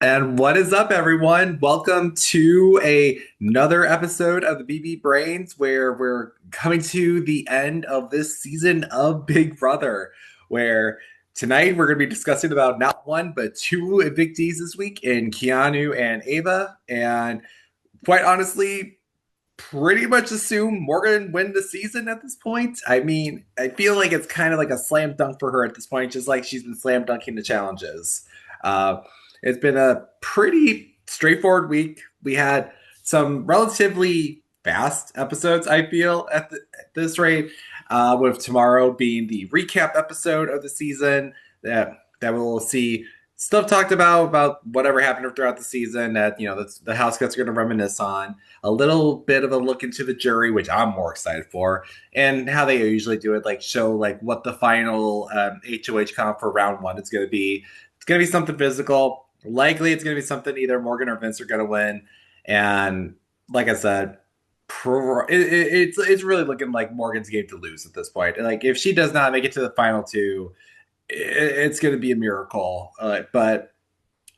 And what is up, everyone? Welcome to another episode of the BB Brains, where we're coming to the end of this season of Big Brother. Where tonight we're going to be discussing about not one but two evictees this week in Keanu and Ava. And quite honestly, pretty much assume Morgan win the season at this point. I mean, I feel like it's kind of like a slam dunk for her at this point, just like she's been slam dunking the challenges. Uh, it's been a pretty straightforward week. We had some relatively fast episodes, I feel, at this rate, with tomorrow being the recap episode of the season that we'll see stuff talked about whatever happened throughout the season that the house guests are going to reminisce on, a little bit of a look into the jury, which I'm more excited for, and how they usually do it, like show like what the final HOH comp for round one is going to be. It's going to be something physical. Likely, it's going to be something either Morgan or Vince are going to win. And like I said, it's really looking like Morgan's game to lose at this point. Like if she does not make it to the final two, it's going to be a miracle. But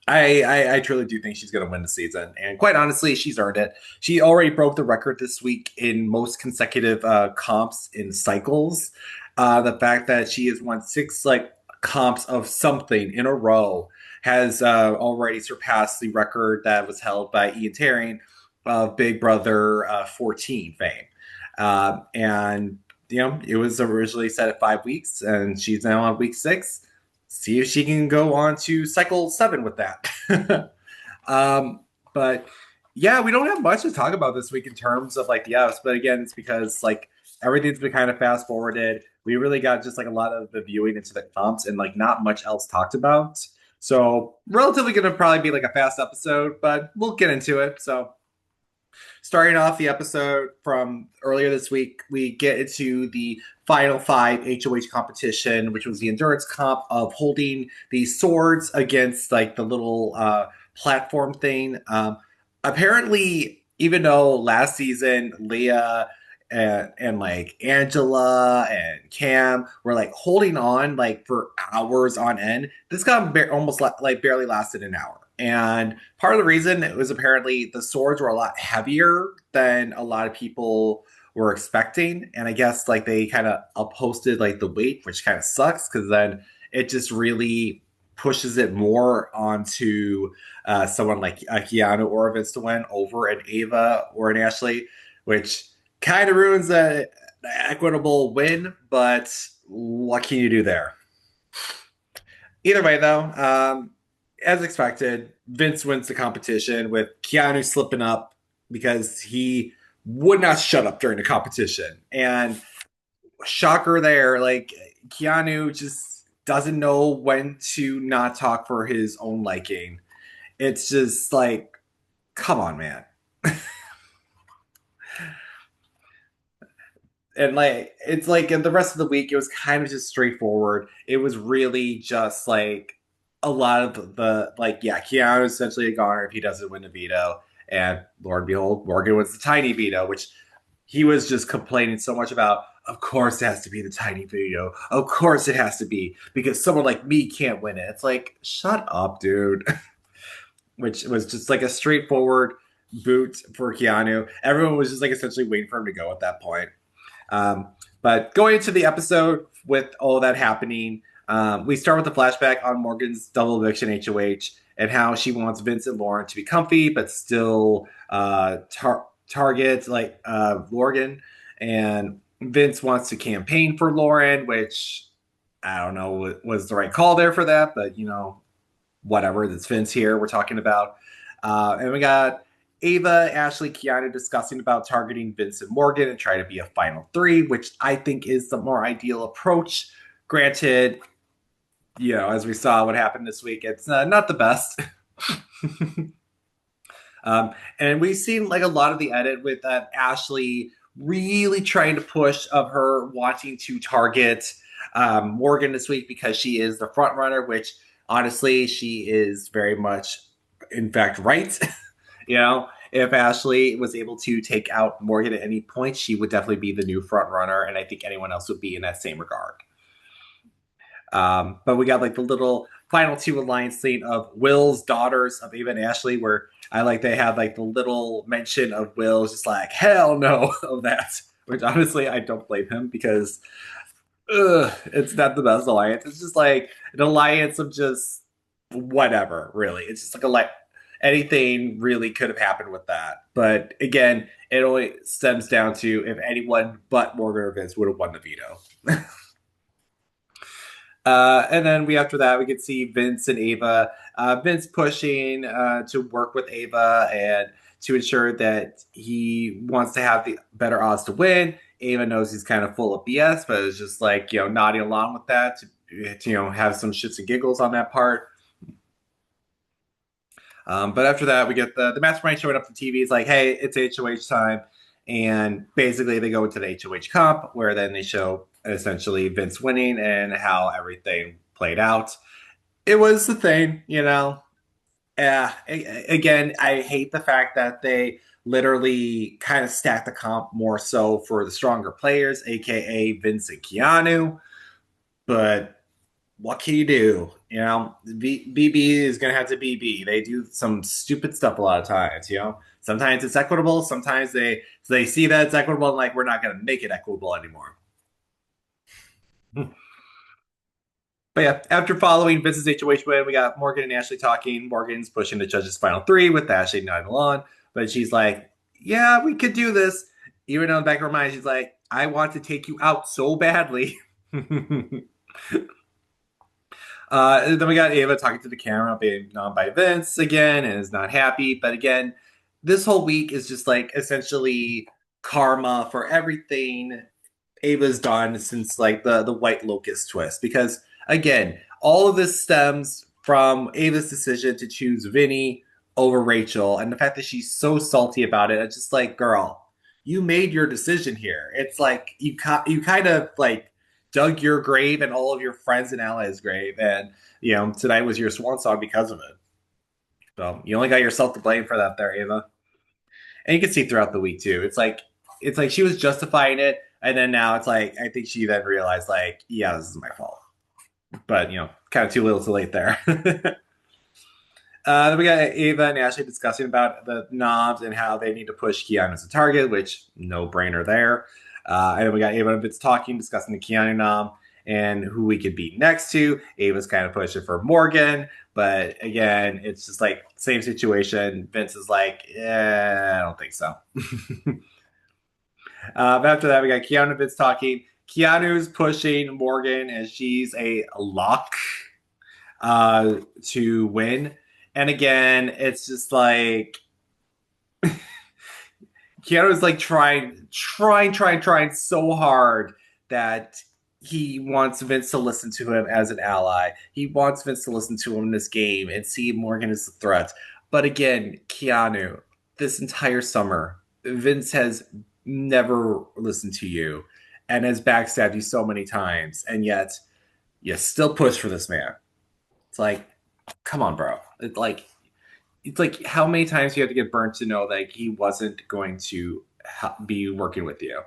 I truly do think she's going to win the season, and quite honestly, she's earned it. She already broke the record this week in most consecutive comps in cycles. The fact that she has won six like comps of something in a row has already surpassed the record that was held by Ian Taring of Big Brother 14 fame. And it was originally set at 5 weeks, and she's now on week six. See if she can go on to cycle seven with that. But yeah, we don't have much to talk about this week in terms of like the Fs, but again, it's because like everything's been kind of fast forwarded. We really got just like a lot of the viewing into the comps and like not much else talked about. So relatively gonna probably be like a fast episode, but we'll get into it. So starting off the episode from earlier this week, we get into the final five HOH competition, which was the endurance comp of holding the swords against like the little platform thing. Apparently, even though last season Leah and like Angela and Cam were like holding on like for hours on end, this got almost like barely lasted an hour. And part of the reason it was apparently the swords were a lot heavier than a lot of people were expecting. And I guess like they kind of upposted like the weight, which kind of sucks because then it just really pushes it more onto someone like Keanu or Vince to win over an Ava or an Ashley, which kind of ruins the equitable win. But what can you do there? Either way, though, as expected, Vince wins the competition with Keanu slipping up because he would not shut up during the competition. And shocker there, like Keanu just doesn't know when to not talk for his own liking. It's just like, come on, man. And like it's like in the rest of the week it was kind of just straightforward. It was really just like a lot of the like, yeah, Keanu is essentially a goner if he doesn't win a veto, and Lord and behold, Morgan wins the tiny veto, which he was just complaining so much about. Of course it has to be the tiny veto, of course it has to be, because someone like me can't win it. It's like, shut up, dude. Which was just like a straightforward boot for Keanu. Everyone was just like essentially waiting for him to go at that point. um, but going into the episode with all that happening, we start with the flashback on Morgan's double eviction HOH and how she wants Vince and Lauren to be comfy, but still target like Morgan. And Vince wants to campaign for Lauren, which I don't know was the right call there for that, but whatever. It's Vince here we're talking about. And we got Ava, Ashley, Keanu discussing about targeting Vincent Morgan and try to be a final three, which I think is the more ideal approach. Granted, as we saw what happened this week, it's not the best. And we've seen like a lot of the edit with Ashley really trying to push of her wanting to target Morgan this week because she is the front runner, which honestly, she is very much, in fact, right. If Ashley was able to take out Morgan at any point, she would definitely be the new front runner, and I think anyone else would be in that same regard. But we got like the little final two alliance scene of Will's daughters of Ava and Ashley, where I like they have like the little mention of Will's just like hell no of that, which honestly I don't blame him because it's not the best alliance. It's just like an alliance of just whatever, really. It's just like a like anything really could have happened with that. But again, it only stems down to if anyone but Morgan or Vince would have won the veto. And then we after that we could see Vince and Ava. Vince pushing to work with Ava and to ensure that he wants to have the better odds to win. Ava knows he's kind of full of BS, but it's just like nodding along with that to have some shits and giggles on that part. But after that, we get the mastermind showing up on TV. It's like, hey, it's HOH time. And basically, they go into the HOH comp where then they show essentially Vince winning and how everything played out. It was the thing, Yeah. Again, I hate the fact that they literally kind of stacked the comp more so for the stronger players, aka Vince and Keanu. But what can you do? BB is going to have to BB. They do some stupid stuff a lot of times. Sometimes it's equitable. Sometimes they see that it's equitable and like, we're not going to make it equitable anymore. But yeah, after following Vince's HOH win, we got Morgan and Ashley talking. Morgan's pushing the judge's final three with Ashley nodding along. But she's like, yeah, we could do this. Even though in the back of her mind, she's like, I want to take you out so badly. Then we got Ava talking to the camera, being known by Vince again, and is not happy. But again, this whole week is just like essentially karma for everything Ava's done since like the White Locust twist. Because again, all of this stems from Ava's decision to choose Vinny over Rachel, and the fact that she's so salty about it. It's just like, girl, you made your decision here. It's like you kind of like dug your grave and all of your friends and allies' grave, and tonight was your swan song because of it. So you only got yourself to blame for that, there, Ava. And you can see throughout the week too. It's like she was justifying it, and then now it's like I think she then realized like, yeah, this is my fault. But kind of too little, too late there. Then we got Ava and Ashley discussing about the knobs and how they need to push Keanu as a target, which no brainer there. And then we got Ava and Vince talking, discussing the Keanu knob and who we could beat next to. Ava's kind of pushing for Morgan, but again, it's just like same situation. Vince is like, yeah, I don't think so. After that, we got Keanu and Vince talking. Keanu's pushing Morgan as she's a lock to win. And again, it's just like Keanu's like trying so hard that he wants Vince to listen to him as an ally. He wants Vince to listen to him in this game and see Morgan as a threat. But again, Keanu, this entire summer, Vince has never listened to you and has backstabbed you so many times, and yet you still push for this man. It's like, come on, bro. It's like how many times you have to get burnt to know that he wasn't going to be working with you.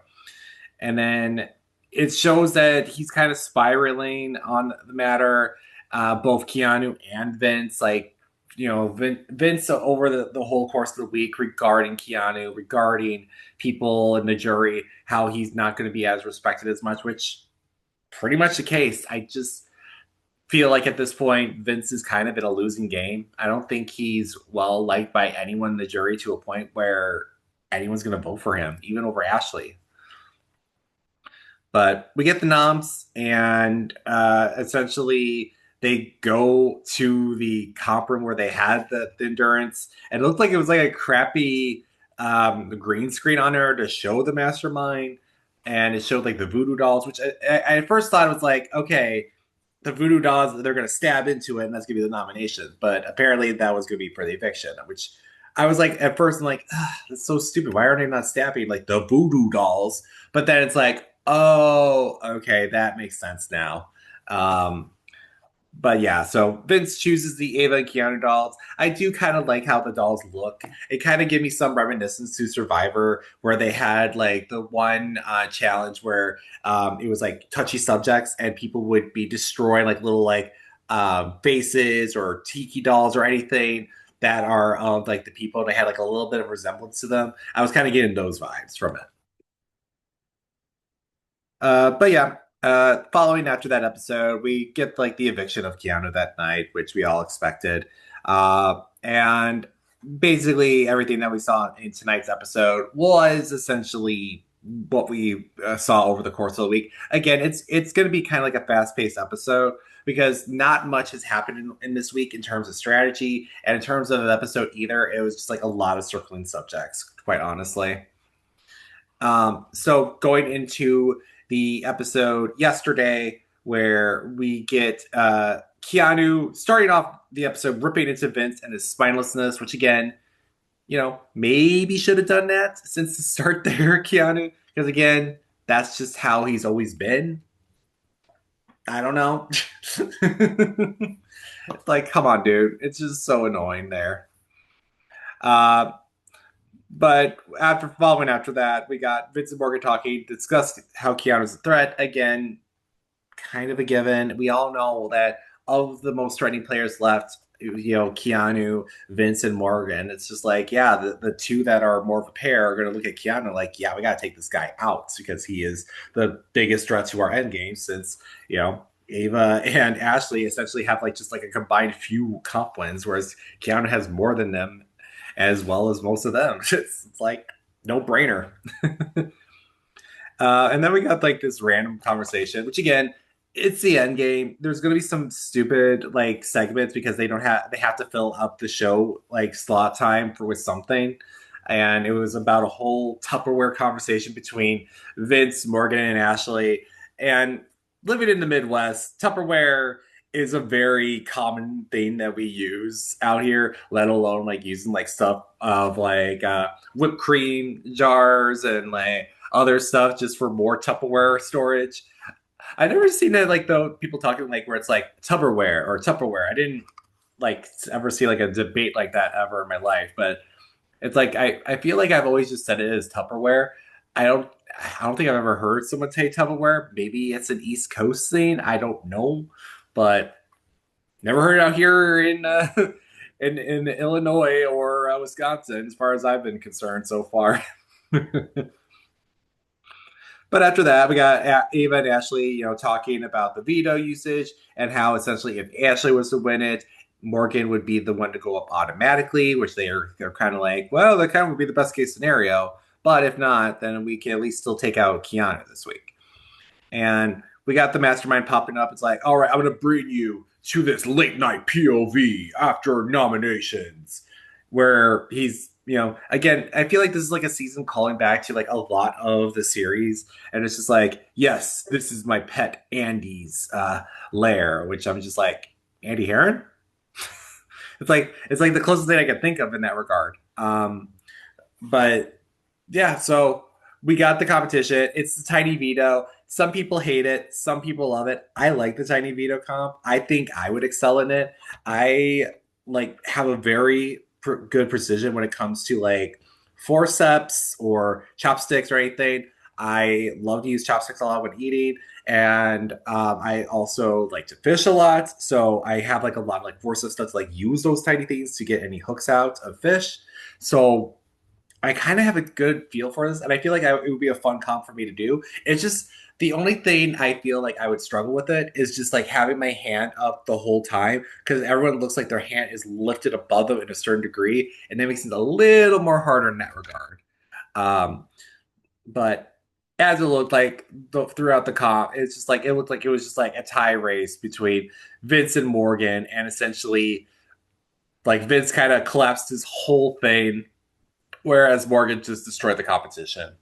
And then it shows that he's kind of spiraling on the matter, both Keanu and Vince. Like, Vince over the whole course of the week regarding Keanu, regarding people in the jury, how he's not going to be as respected as much, which pretty much the case. I just feel like at this point, Vince is kind of in a losing game. I don't think he's well liked by anyone in the jury to a point where anyone's going to vote for him, even over Ashley. But we get the noms, and essentially they go to the comp room where they had the endurance, and it looked like it was like a crappy green screen on there to show the mastermind, and it showed like the voodoo dolls, which I at first thought it was like, okay, the voodoo dolls, they're going to stab into it, and that's going to be the nomination. But apparently that was going to be for the eviction, which I was like, at first, I'm like, that's so stupid. Why are they not stabbing like the voodoo dolls? But then it's like, oh, okay, that makes sense now. Um, but yeah, so Vince chooses the Ava and Keanu dolls. I do kind of like how the dolls look. It kind of gave me some reminiscence to Survivor, where they had like the one challenge where it was like touchy subjects and people would be destroying like little like faces or tiki dolls or anything that are of like the people. They had like a little bit of resemblance to them. I was kind of getting those vibes from it. But yeah, following after that episode, we get like the eviction of Keanu that night, which we all expected. And basically, everything that we saw in tonight's episode was essentially what we saw over the course of the week. Again, it's going to be kind of like a fast paced episode because not much has happened in this week in terms of strategy and in terms of the episode either. It was just like a lot of circling subjects, quite honestly. So going into the episode yesterday, where we get Keanu starting off the episode ripping into Vince and his spinelessness, which again, maybe should have done that since the start there, Keanu, because again, that's just how he's always been. I don't know. It's like, come on, dude. It's just so annoying there. Uh, But following after that, we got Vincent Morgan talking, discussed how Keanu's a threat. Again, kind of a given. We all know that of the most threatening players left, Keanu, Vince, and Morgan. It's just like, yeah, the two that are more of a pair are going to look at Keanu like, yeah, we got to take this guy out because he is the biggest threat to our end game since, Ava and Ashley essentially have like just like a combined few comp wins, whereas Keanu has more than them as well as most of them. It's like no brainer. And then we got like this random conversation, which again, it's the end game. There's going to be some stupid like segments because they have to fill up the show like slot time for with something. And it was about a whole Tupperware conversation between Vince, Morgan, and Ashley. And living in the Midwest, Tupperware is a very common thing that we use out here, let alone like using like stuff of like whipped cream jars and like other stuff just for more Tupperware storage. I never seen it like though people talking like where it's like Tupperware or Tupperware. I didn't like ever see like a debate like that ever in my life, but it's like I feel like I've always just said it as Tupperware. I don't think I've ever heard someone say Tupperware. Maybe it's an East Coast thing. I don't know, but never heard it out here in in Illinois or Wisconsin, as far as I've been concerned so far. But after that, we got Ava and Ashley, talking about the veto usage and how essentially if Ashley was to win it, Morgan would be the one to go up automatically, which they're kind of like, well, that kind of would be the best case scenario. But if not, then we can at least still take out Keanu this week. And we got the mastermind popping up. It's like, all right, I'm going to bring you to this late night POV after nominations, where he's, again, I feel like this is like a season calling back to like a lot of the series. And it's just like, yes, this is my pet Andy's lair, which I'm just like, Andy Heron? It's like the closest thing I can think of in that regard. But yeah, so we got the competition. It's the tiny veto. Some people hate it. Some people love it. I like the tiny veto comp. I think I would excel in it. I like have a very good precision when it comes to like forceps or chopsticks or anything. I love to use chopsticks a lot when eating, and I also like to fish a lot. So I have like a lot of like forceps stuff to like use those tiny things to get any hooks out of fish. So I kind of have a good feel for this, and I feel like it would be a fun comp for me to do. It's just the only thing I feel like I would struggle with it is just like having my hand up the whole time because everyone looks like their hand is lifted above them in a certain degree, and that makes it a little more harder in that regard. Um, but as it looked like throughout the comp, it's just like it looked like it was just like a tie race between Vince and Morgan, and essentially like Vince kind of collapsed his whole thing whereas Morgan just destroyed the competition,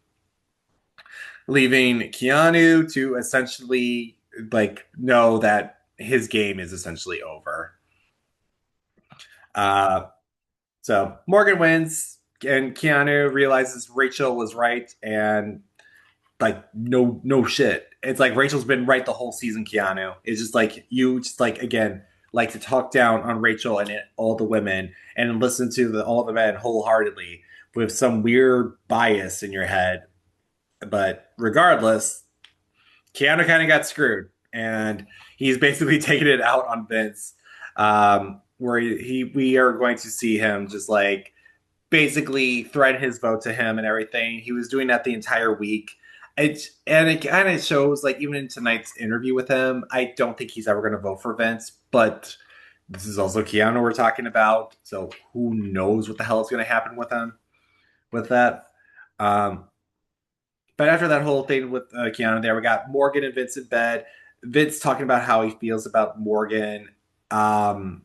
leaving Keanu to essentially like know that his game is essentially over. Uh, so Morgan wins, and Keanu realizes Rachel was right, and like no shit. It's like Rachel's been right the whole season. Keanu it's just like you just like again like to talk down on Rachel and all the women and listen to all the men wholeheartedly with some weird bias in your head. But regardless, Keanu kind of got screwed. and he's basically taking it out on Vince. Where we are going to see him just like basically threaten his vote to him and everything. He was doing that the entire week. It kind of shows like even in tonight's interview with him, I don't think he's ever going to vote for Vince, but this is also Keanu we're talking about, so who knows what the hell is going to happen with him with that. Um, but after that whole thing with Keanu, there we got Morgan and Vince in bed. Vince talking about how he feels about Morgan. Um,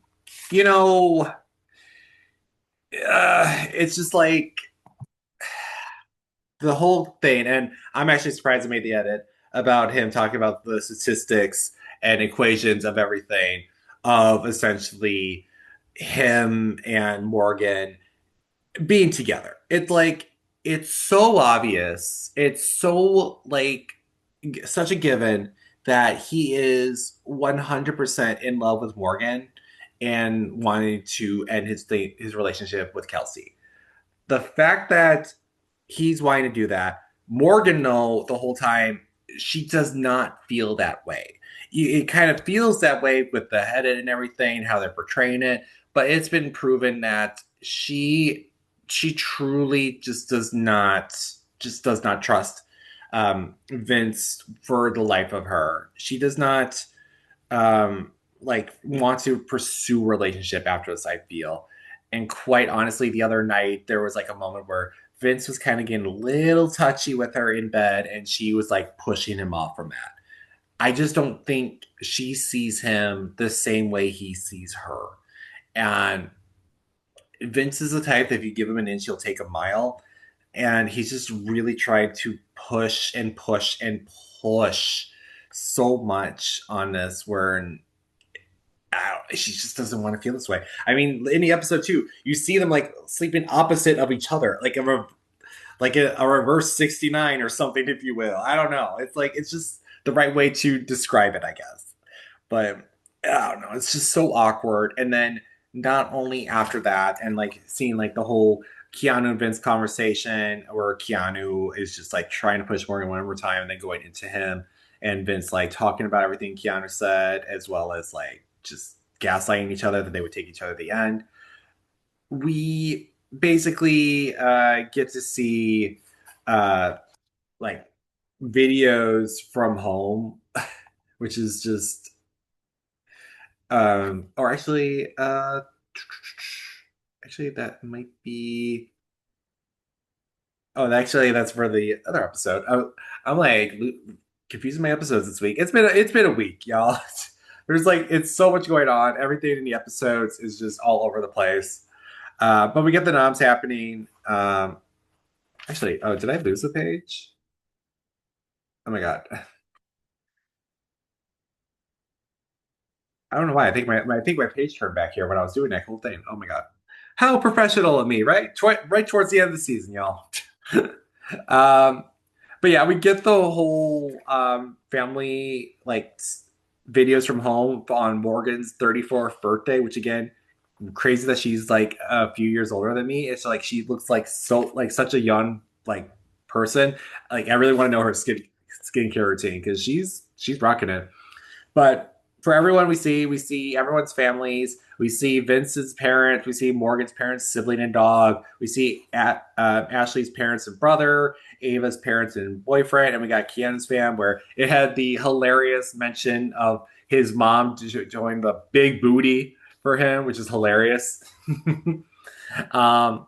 you know, it's just like the whole thing, and I'm actually surprised I made the edit about him talking about the statistics and equations of everything of essentially him and Morgan being together. It's like it's so obvious. It's so like such a given that he is 100% in love with Morgan and wanting to end his relationship with Kelsey. The fact that he's wanting to do that, Morgan, though, the whole time, she does not feel that way. It kind of feels that way with the head and everything, how they're portraying it, but it's been proven that she truly just does not trust Vince for the life of her. She does not like want to pursue a relationship after this, I feel. And quite honestly, the other night there was like a moment where Vince was kind of getting a little touchy with her in bed and she was like pushing him off from that. I just don't think she sees him the same way he sees her. And Vince is the type that if you give him an inch, he'll take a mile. And he's just really tried to push and push and push so much on this where she just doesn't want to feel this way. I mean, in the episode too, you see them like sleeping opposite of each other, like a reverse 69 or something, if you will. I don't know. It's like it's just the right way to describe it, I guess. But I don't know. It's just so awkward. And then not only after that, and like seeing like the whole Keanu and Vince conversation, where Keanu is just like trying to push Morgan one more time, and then going into him, and Vince like talking about everything Keanu said, as well as like just gaslighting each other that they would take each other at the end. We basically get to see uh, like videos from home, which is just or actually that might be actually that's for the other episode. I'm like confusing my episodes this week. It's been a week, y'all. There's like it's so much going on. Everything in the episodes is just all over the place. But we get the noms happening. Actually, oh, did I lose a page? Oh my god. I don't know why. I think my page turned back here when I was doing that whole thing. Oh my god. How professional of me, right? Right towards the end of the season, y'all. um, but yeah, we get the whole family like videos from home on Morgan's 34th birthday, which again, crazy that she's like a few years older than me. It's like she looks like so like such a young like person. Like I really want to know her skincare routine because she's rocking it. But for everyone we see everyone's families. We see Vince's parents. We see Morgan's parents, sibling and dog. We see Ashley's parents and brother, Ava's parents and boyfriend, and we got Keanu's fam, where it had the hilarious mention of his mom showing the big booty for him, which is hilarious. um,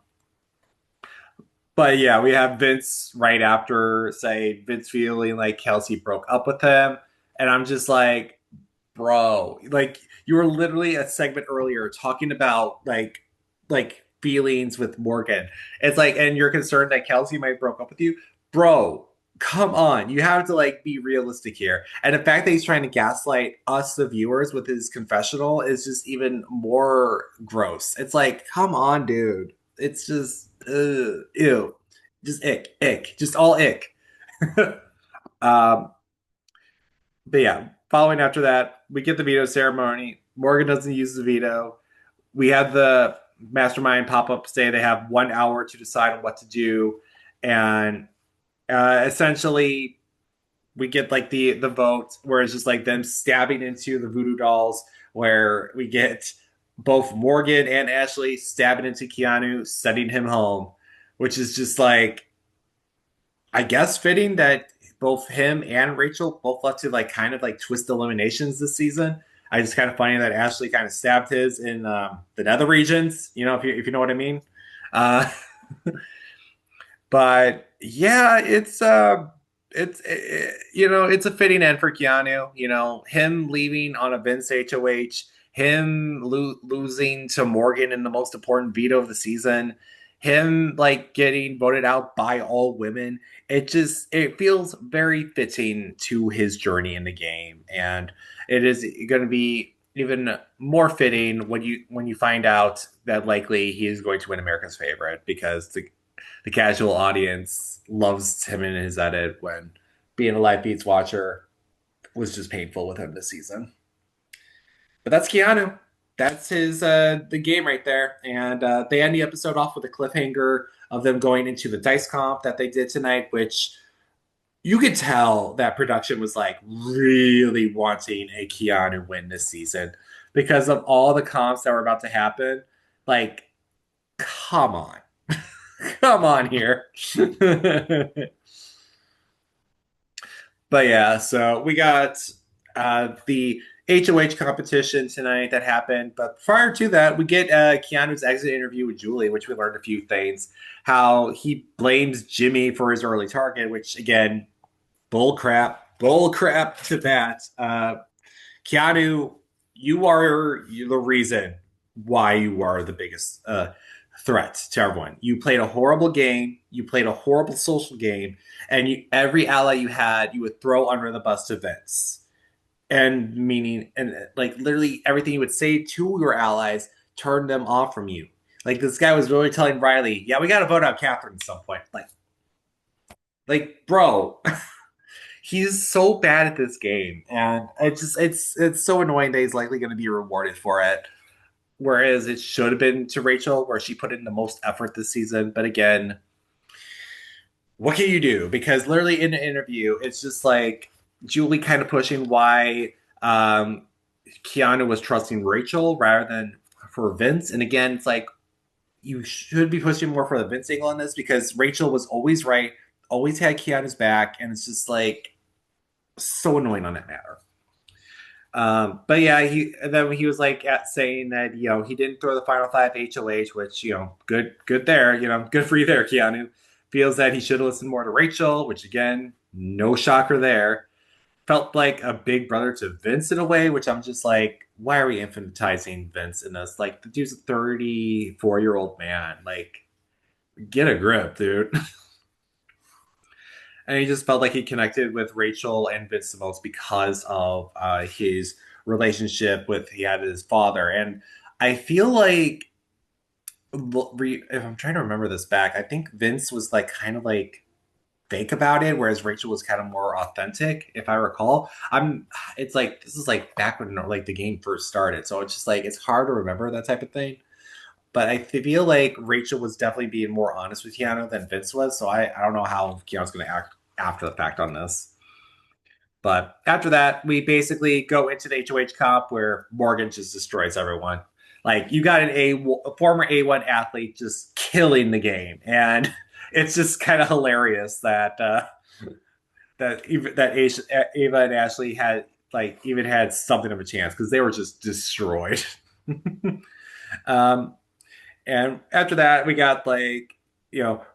but yeah, we have Vince right after say Vince feeling like Kelsey broke up with him, and I'm just like, bro, like you were literally a segment earlier talking about like feelings with Morgan. It's like, and you're concerned that Kelsey might broke up with you, bro. Come on, you have to like be realistic here. And the fact that he's trying to gaslight us, the viewers, with his confessional is just even more gross. It's like, come on, dude. It's just, ew, just ick, just all ick. um, but yeah, following after that, we get the veto ceremony. Morgan doesn't use the veto. We have the mastermind pop up say they have 1 hour to decide on what to do, and essentially we get like the vote where it's just like them stabbing into the voodoo dolls, where we get both Morgan and Ashley stabbing into Keanu, sending him home, which is just like, I guess, fitting that both him and Rachel both left to like kind of like twist eliminations this season. I just kind of funny that Ashley kind of stabbed his in the nether regions, if you know what I mean. Uh, but yeah, it's a fitting end for Keanu. Him leaving on a Vince HOH, him losing to Morgan in the most important veto of the season, him like getting voted out by all women. It feels very fitting to his journey in the game, and it is going to be even more fitting when you find out that likely he is going to win America's favorite, because the casual audience loves him in his edit, when being a live beats watcher was just painful with him this season. But that's Keanu. That's his the game right there. And they end the episode off with a cliffhanger of them going into the dice comp that they did tonight, which you could tell that production was like really wanting a Keanu win this season because of all the comps that were about to happen. Like, come on. Come on here. But yeah, so we got the HOH competition tonight that happened. But prior to that, we get Keanu's exit interview with Julie, which we learned a few things. How he blames Jimmy for his early target, which again, bull crap to that. Keanu, you're the reason why you are the biggest threat to everyone. You played a horrible game. You played a horrible social game, and every ally you had, you would throw under the bus to Vince. And meaning, and like literally everything you would say to your allies turned them off from you. Like this guy was really telling Riley, "Yeah, we got to vote out Catherine at some point." Bro, he's so bad at this game, and it's so annoying that he's likely going to be rewarded for it. Whereas it should have been to Rachel, where she put in the most effort this season. But again, what can you do? Because literally in the interview, it's just like Julie kind of pushing why Keanu was trusting Rachel rather than for Vince. And again, it's like you should be pushing more for the Vince angle on this, because Rachel was always right, always had Keanu's back, and it's just like so annoying on that matter. But yeah, he was like saying that he didn't throw the final five HOH, which good there, good for you there, Keanu. Feels that he should have listened more to Rachel, which again, no shocker there. Felt like a big brother to Vince in a way, which I'm just like, why are we infantilizing Vince in this? Like, the dude's a 34-year-old man. Like, get a grip, dude. And he just felt like he connected with Rachel and Vince the most because of his relationship with he had his father. And I feel like, if I'm trying to remember this back, I think Vince was like kind of like fake about it, whereas Rachel was kind of more authentic, if I recall. It's like this is like back when like the game first started, so it's just like it's hard to remember that type of thing. But I feel like Rachel was definitely being more honest with Keanu than Vince was, so I don't know how Keanu's going to act after the fact on this. But after that, we basically go into the HOH comp where Morgan just destroys everyone. Like, you got a former A1 athlete just killing the game, and it's just kind of hilarious that Ava and Ashley had like even had something of a chance, because they were just destroyed. um, and after that, we got like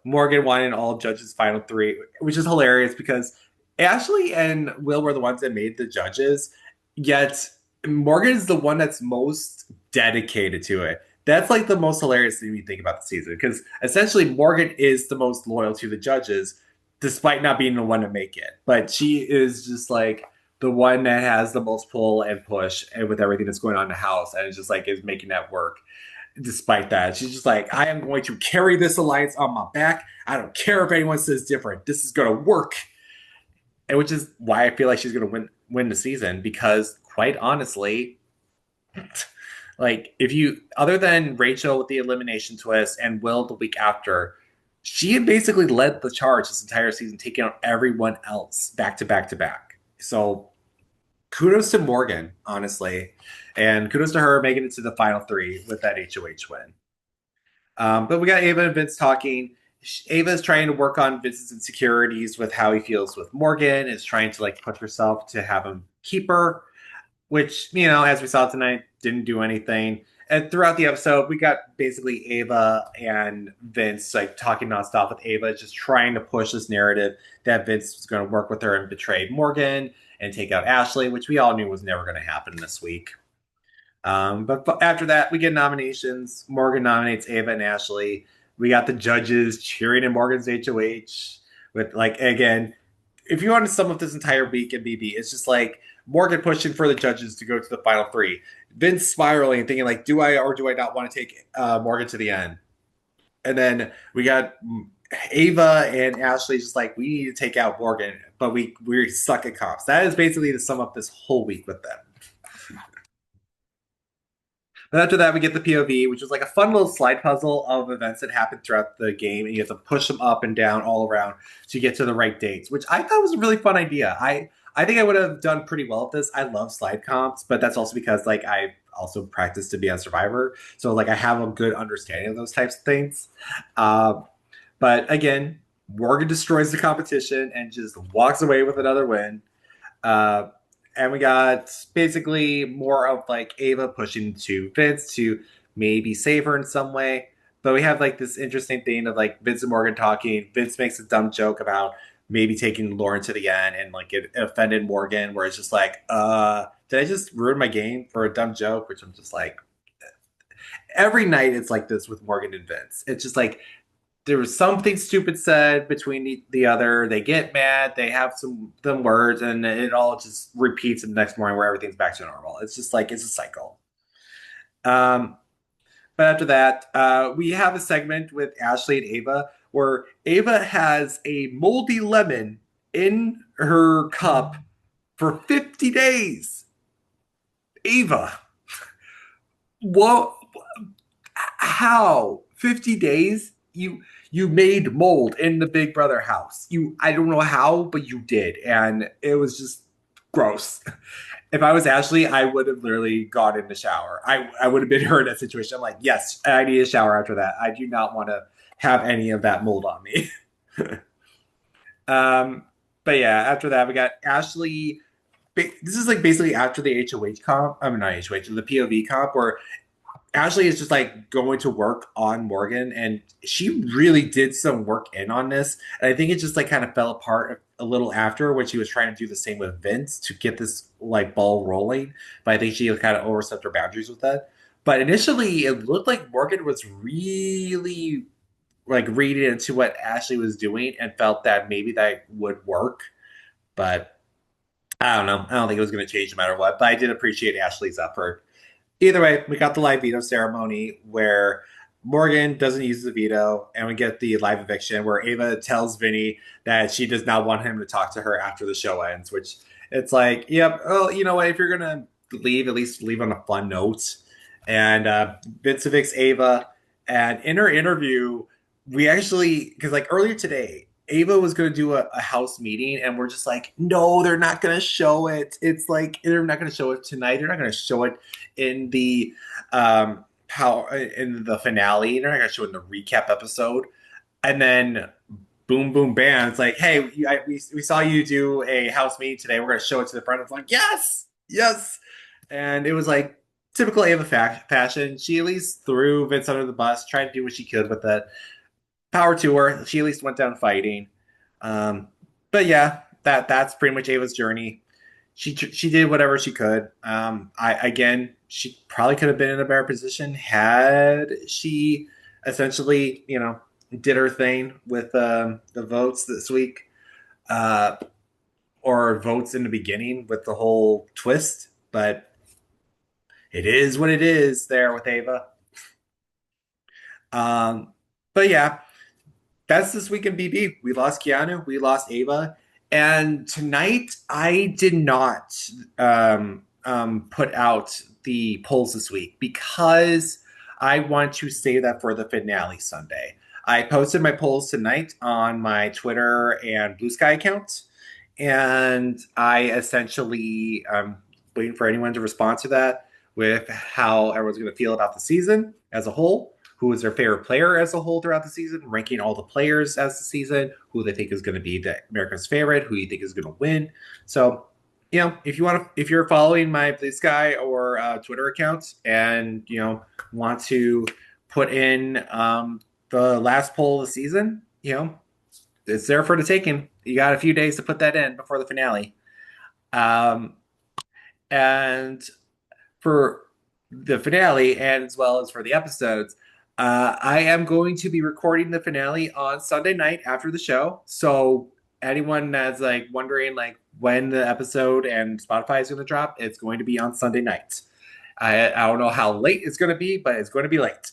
Morgan winning all judges' final three, which is hilarious because Ashley and Will were the ones that made the judges, yet Morgan is the one that's most dedicated to it. That's like the most hilarious thing you think about the season, because essentially Morgan is the most loyal to the judges, despite not being the one to make it. But she is just like the one that has the most pull and push, and with everything that's going on in the house, and it's just like is making that work. Despite that, she's just like, I am going to carry this alliance on my back. I don't care if anyone says different. This is going to work. And which is why I feel like she's going to win the season, because quite honestly, like if you other than Rachel with the elimination twist and Will the week after, she had basically led the charge this entire season, taking out everyone else back to back to back. So kudos to Morgan, honestly, and kudos to her making it to the final three with that HOH win. But we got Ava and Vince talking. Ava is trying to work on Vince's insecurities with how he feels with Morgan, is trying to like push herself to have him keep her, which, as we saw tonight, didn't do anything. And throughout the episode, we got basically Ava and Vince like talking nonstop with Ava, just trying to push this narrative that Vince was going to work with her and betray Morgan and take out Ashley, which we all knew was never going to happen this week. But after that, we get nominations. Morgan nominates Ava and Ashley. We got the judges cheering in Morgan's HOH with, like, again, if you want to sum up this entire week in BB, it's just like Morgan pushing for the judges to go to the final three. Vince spiraling and thinking, like, do I or do I not want to take Morgan to the end? And then we got Ava and Ashley just like, we need to take out Morgan, but we suck at cops. That is basically to sum up this whole week with them. And after that, we get the POV, which was like a fun little slide puzzle of events that happened throughout the game, and you have to push them up and down all around to get to the right dates, which I thought was a really fun idea. I think I would have done pretty well at this. I love slide comps, but that's also because like I also practiced to be on Survivor, so like I have a good understanding of those types of things. Um, but again, Morgan destroys the competition and just walks away with another win. Uh, and we got basically more of like Ava pushing to Vince to maybe save her in some way. But we have like this interesting thing of like Vince and Morgan talking. Vince makes a dumb joke about maybe taking Lauren to the end, and like it offended Morgan, where it's just like, did I just ruin my game for a dumb joke? Which I'm just like, every night it's like this with Morgan and Vince. It's just like there was something stupid said between the other. They get mad. They have some words, and it all just repeats the next morning where everything's back to normal. It's just like it's a cycle. Um, but after that, we have a segment with Ashley and Ava where Ava has a moldy lemon in her cup for 50 days. Ava, what? How 50 days you made mold in the Big Brother house? I don't know how, but you did, and it was just gross. If I was Ashley, I would have literally gone in the shower. I would have been her in that situation. I'm like, yes, I need a shower after that. I do not want to have any of that mold on me. um but yeah, after that we got Ashley. This is like basically after the HOH comp. I mean, not HOH, the POV comp, where Ashley is just like going to work on Morgan, and she really did some work in on this. And I think it just like kind of fell apart a little after when she was trying to do the same with Vince to get this like ball rolling. But I think she kind of overstepped her boundaries with that. But initially, it looked like Morgan was really like reading into what Ashley was doing and felt that maybe that would work. But I don't know. I don't think it was going to change no matter what. But I did appreciate Ashley's effort. Either way, we got the live veto ceremony where Morgan doesn't use the veto, and we get the live eviction where Ava tells Vinny that she does not want him to talk to her after the show ends, which it's like, yep, well, you know what? If you're going to leave, at least leave on a fun note. And Vince evicts Ava. And in her interview, we actually, because like earlier today, Ava was going to do a house meeting, and we're just like, no, they're not going to show it. It's like they're not going to show it tonight. They're not going to show it in the power in the finale. They're not going to show it in the recap episode. And then boom, boom, bam! It's like, hey, we saw you do a house meeting today. We're going to show it to the front. It's like, yes, yes. And it was like typical Ava fashion. She at least threw Vince under the bus, tried to do what she could with it. Power to her. She at least went down fighting. Um, but yeah, that's pretty much Ava's journey. She did whatever she could. I again, she probably could have been in a better position had she essentially, did her thing with the votes this week, uh, or votes in the beginning with the whole twist. But it is what it is there with Ava. Um, but yeah, that's this week in BB. We lost Keanu, we lost Ava, and tonight I did not put out the polls this week because I want to save that for the finale Sunday. I posted my polls tonight on my Twitter and Blue Sky accounts, and I essentially waiting for anyone to respond to that with how everyone's going to feel about the season as a whole, who is their favorite player as a whole throughout the season, ranking all the players as the season, who they think is going to be America's favorite, who you think is going to win. So, if you want to, if you're following my Blue Sky or Twitter accounts, and want to put in the last poll of the season, it's there for the taking. You got a few days to put that in before the finale. Um, and for the finale, and as well as for the episodes, I am going to be recording the finale on Sunday night after the show. So anyone that's like wondering like when the episode and Spotify is going to drop, it's going to be on Sunday night. I don't know how late it's going to be, but it's going to be late.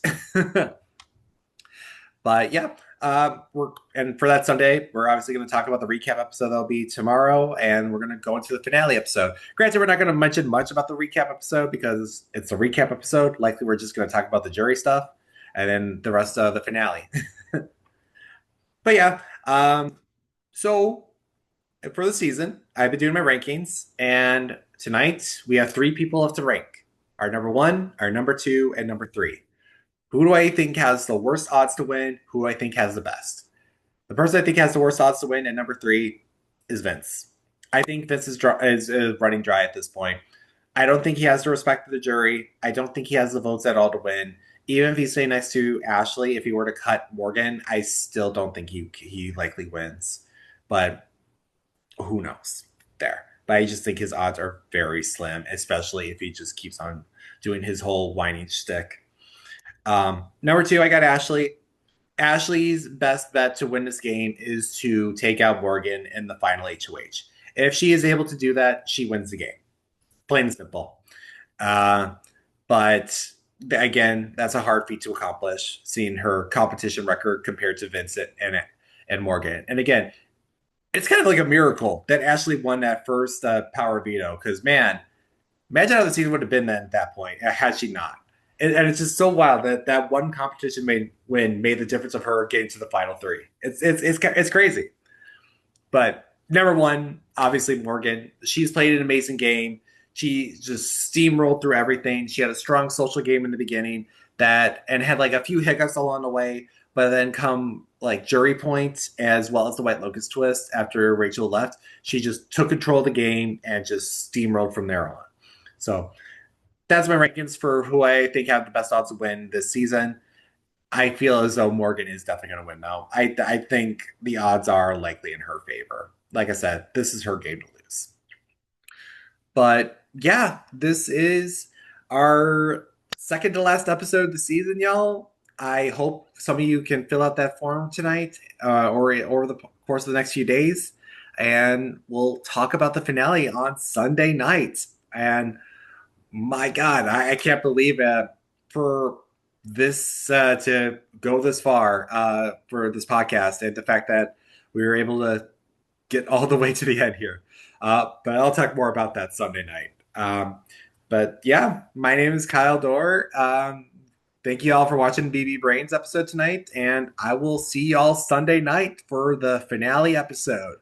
But yeah, and for that Sunday, we're obviously going to talk about the recap episode that'll be tomorrow, and we're going to go into the finale episode. Granted, we're not going to mention much about the recap episode because it's a recap episode. Likely, we're just going to talk about the jury stuff, and then the rest of the finale. But yeah, so for the season, I've been doing my rankings, and tonight we have three people left to rank: our number one, our number two, and number three. Who do I think has the worst odds to win? Who do I think has the best? The person I think has the worst odds to win at number three is Vince. I think Vince is running dry at this point. I don't think he has the respect of the jury. I don't think he has the votes at all to win. Even if he's sitting next to Ashley, if he were to cut Morgan, I still don't think he likely wins. But who knows there? But I just think his odds are very slim, especially if he just keeps on doing his whole whining shtick. Number two, I got Ashley. Ashley's best bet to win this game is to take out Morgan in the final HOH. If she is able to do that, she wins the game. Plain and simple. Uh, but again, that's a hard feat to accomplish, seeing her competition record compared to Vincent and Morgan. And again, it's kind of like a miracle that Ashley won that first power veto. Because man, imagine how the season would have been then at that point had she not. And it's just so wild that that one competition made the difference of her getting to the final three. It's crazy. But number one, obviously Morgan. She's played an amazing game. She just steamrolled through everything. She had a strong social game in the beginning that and had like a few hiccups along the way, but then come like jury points as well as the White Locust twist after Rachel left, she just took control of the game and just steamrolled from there on. So that's my rankings for who I think have the best odds to win this season. I feel as though Morgan is definitely going to win, though. I think the odds are likely in her favor. Like I said, this is her game to lose. But yeah, this is our second to last episode of the season, y'all. I hope some of you can fill out that form tonight or over the course of the next few days. And we'll talk about the finale on Sunday night. And my God, I can't believe for this to go this far for this podcast and the fact that we were able to get all the way to the end here. But I'll talk more about that Sunday night. But yeah, my name is Kyle Dorr. Thank you all for watching BB Brains episode tonight, and I will see y'all Sunday night for the finale episode.